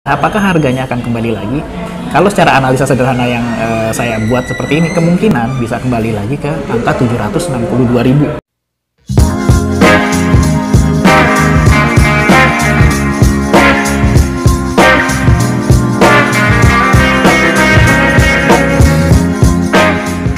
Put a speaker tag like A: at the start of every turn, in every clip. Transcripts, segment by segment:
A: Apakah harganya akan kembali lagi? Kalau secara analisa sederhana yang saya buat seperti ini, kemungkinan bisa kembali lagi ke angka 762.000.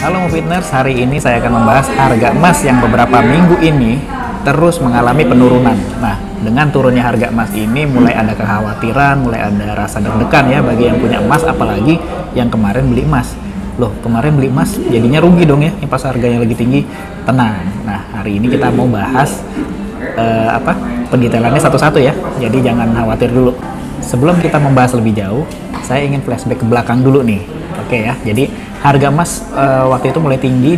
A: Halo Movitners, hari ini saya akan membahas harga emas yang beberapa minggu ini terus mengalami penurunan. Nah, dengan turunnya harga emas ini mulai ada kekhawatiran, mulai ada rasa deg-degan ya bagi yang punya emas, apalagi yang kemarin beli emas. Loh, kemarin beli emas jadinya rugi dong ya, pas harganya lagi tinggi. Tenang. Nah, hari ini kita mau bahas pendetailannya satu-satu ya. Jadi jangan khawatir dulu. Sebelum kita membahas lebih jauh, saya ingin flashback ke belakang dulu nih. Oke ya. Jadi harga emas waktu itu mulai tinggi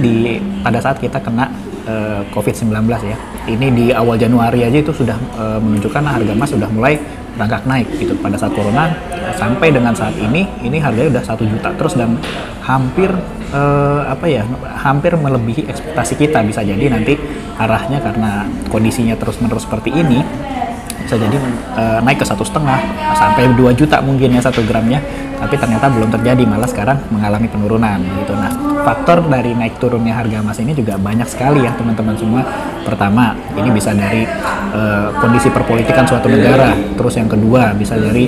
A: pada saat kita kena COVID-19 ya. Ini di awal Januari aja itu sudah menunjukkan harga emas sudah mulai merangkak naik gitu. Pada saat corona sampai dengan saat ini harganya udah 1 juta terus dan hampir hampir melebihi ekspektasi kita. Bisa jadi nanti arahnya karena kondisinya terus-menerus seperti ini bisa jadi naik ke 1,5 sampai 2 juta mungkin ya 1 gramnya, tapi ternyata belum terjadi, malah sekarang mengalami penurunan gitu. Nah, faktor dari naik turunnya harga emas ini juga banyak sekali ya teman-teman semua. Pertama, ini bisa dari kondisi perpolitikan suatu negara, terus yang kedua bisa dari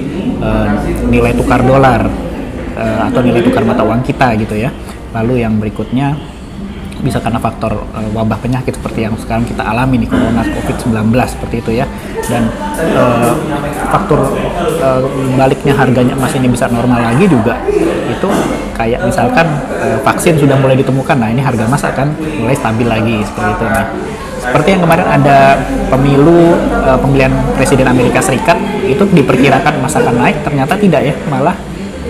A: nilai tukar dolar atau nilai tukar mata uang kita gitu ya. Lalu yang berikutnya bisa karena faktor wabah penyakit seperti yang sekarang kita alami nih, corona COVID-19 seperti itu ya. Dan faktor baliknya harganya emas ini bisa normal lagi juga itu kayak misalkan vaksin sudah mulai ditemukan, nah ini harga emas akan mulai stabil lagi seperti itu. Nah, seperti yang kemarin ada pemilu pemilihan presiden Amerika Serikat itu diperkirakan emas akan naik, ternyata tidak ya, malah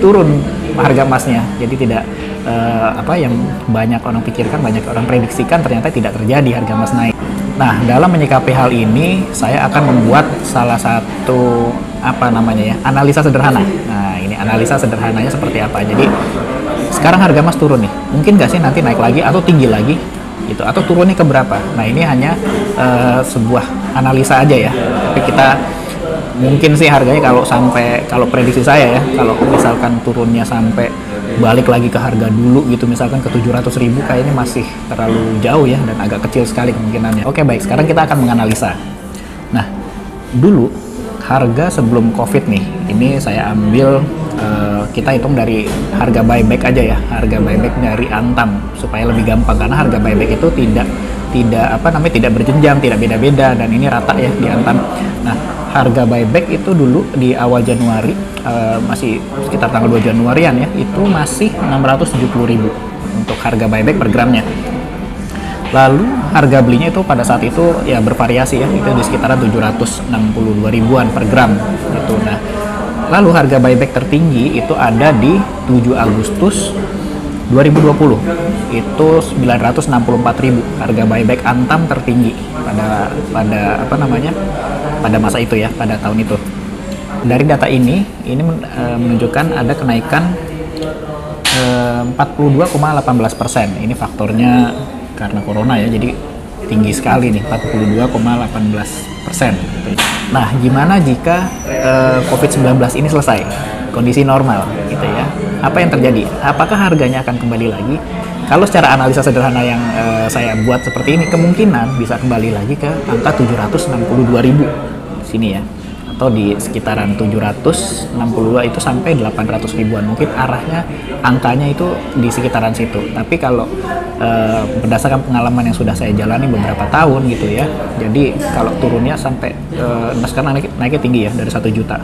A: turun harga emasnya. Jadi tidak yang banyak orang pikirkan, banyak orang prediksikan, ternyata tidak terjadi, harga emas naik. Nah, dalam menyikapi hal ini, saya akan membuat salah satu analisa sederhana. Nah, ini analisa sederhananya seperti apa. Jadi, sekarang harga emas turun nih. Mungkin nggak sih nanti naik lagi atau tinggi lagi? Gitu, atau turunnya ke berapa? Nah, ini hanya sebuah analisa aja ya. Tapi kita mungkin sih harganya kalau prediksi saya ya, kalau misalkan turunnya sampai balik lagi ke harga dulu gitu, misalkan ke 700.000, kayaknya masih terlalu jauh ya dan agak kecil sekali kemungkinannya. Oke, baik, sekarang kita akan menganalisa. Nah, dulu harga sebelum COVID nih, ini saya ambil kita hitung dari harga buyback aja ya, harga buyback dari Antam supaya lebih gampang, karena harga buyback itu tidak berjenjang, tidak beda-beda, dan ini rata ya di Antam. Nah, harga buyback itu dulu di awal Januari, masih sekitar tanggal 2 Januarian ya, itu masih 670.000 untuk harga buyback per gramnya. Lalu harga belinya itu pada saat itu ya bervariasi ya, itu di sekitaran 762.000-an per gram gitu. Nah, lalu harga buyback tertinggi itu ada di 7 Agustus 2020, itu 964.000 harga buyback Antam tertinggi pada masa itu ya, pada tahun itu. Dari data ini menunjukkan ada kenaikan 42,18%. Ini faktornya karena corona ya, jadi tinggi sekali nih, 42,18%. Nah, gimana jika COVID-19 ini selesai, kondisi normal gitu ya? Apa yang terjadi? Apakah harganya akan kembali lagi? Kalau secara analisa sederhana yang saya buat seperti ini, kemungkinan bisa kembali lagi ke angka 762.000 sini ya, atau di sekitaran 762 itu sampai 800.000-an, mungkin arahnya angkanya itu di sekitaran situ. Tapi kalau berdasarkan pengalaman yang sudah saya jalani beberapa tahun gitu ya, jadi kalau turunnya sampai sekarang naiknya tinggi ya, dari 1 juta.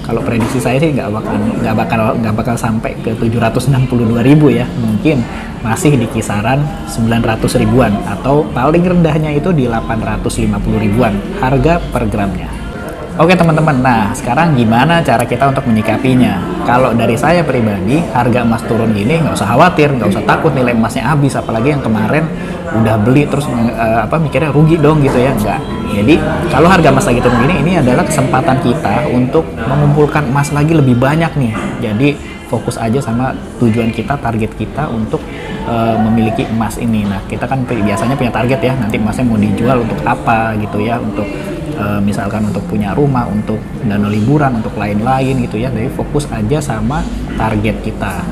A: Kalau prediksi saya sih nggak bakal sampai ke 762.000 ya, mungkin masih di kisaran 900.000-an atau paling rendahnya itu di 850.000-an harga per gramnya. Oke teman-teman, nah sekarang gimana cara kita untuk menyikapinya? Kalau dari saya pribadi, harga emas turun gini nggak usah khawatir, nggak usah takut nilai emasnya habis, apalagi yang kemarin udah beli terus mikirnya rugi dong gitu ya, enggak. Jadi kalau harga emas lagi turun gini, ini adalah kesempatan kita untuk mengumpulkan emas lagi lebih banyak nih. Jadi fokus aja sama tujuan kita, target kita untuk memiliki emas ini. Nah, kita kan biasanya punya target ya, nanti emasnya mau dijual untuk apa gitu ya, untuk misalkan untuk punya rumah, untuk dana liburan, untuk lain-lain gitu ya. Jadi fokus aja sama target kita.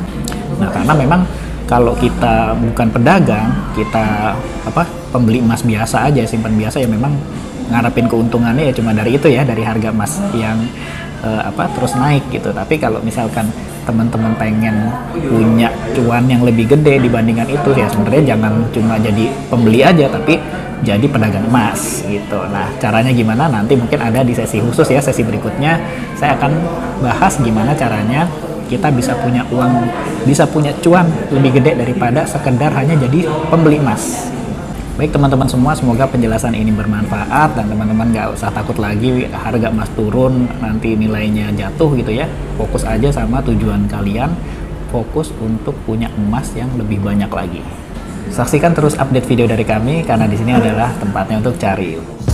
A: Nah, karena memang kalau kita bukan pedagang, kita pembeli emas biasa aja, simpan biasa, ya memang ngarepin keuntungannya ya cuma dari itu ya, dari harga emas yang terus naik gitu. Tapi kalau misalkan teman-teman pengen punya cuan yang lebih gede dibandingkan itu, ya sebenarnya jangan cuma jadi pembeli aja, tapi jadi pedagang emas gitu. Nah, caranya gimana nanti mungkin ada di sesi khusus ya, sesi berikutnya saya akan bahas gimana caranya kita bisa punya uang, bisa punya cuan lebih gede daripada sekedar hanya jadi pembeli emas. Baik teman-teman semua, semoga penjelasan ini bermanfaat dan teman-teman gak usah takut lagi harga emas turun, nanti nilainya jatuh gitu ya. Fokus aja sama tujuan kalian, fokus untuk punya emas yang lebih banyak lagi. Saksikan terus update video dari kami, karena di sini adalah tempatnya untuk cari ilmu.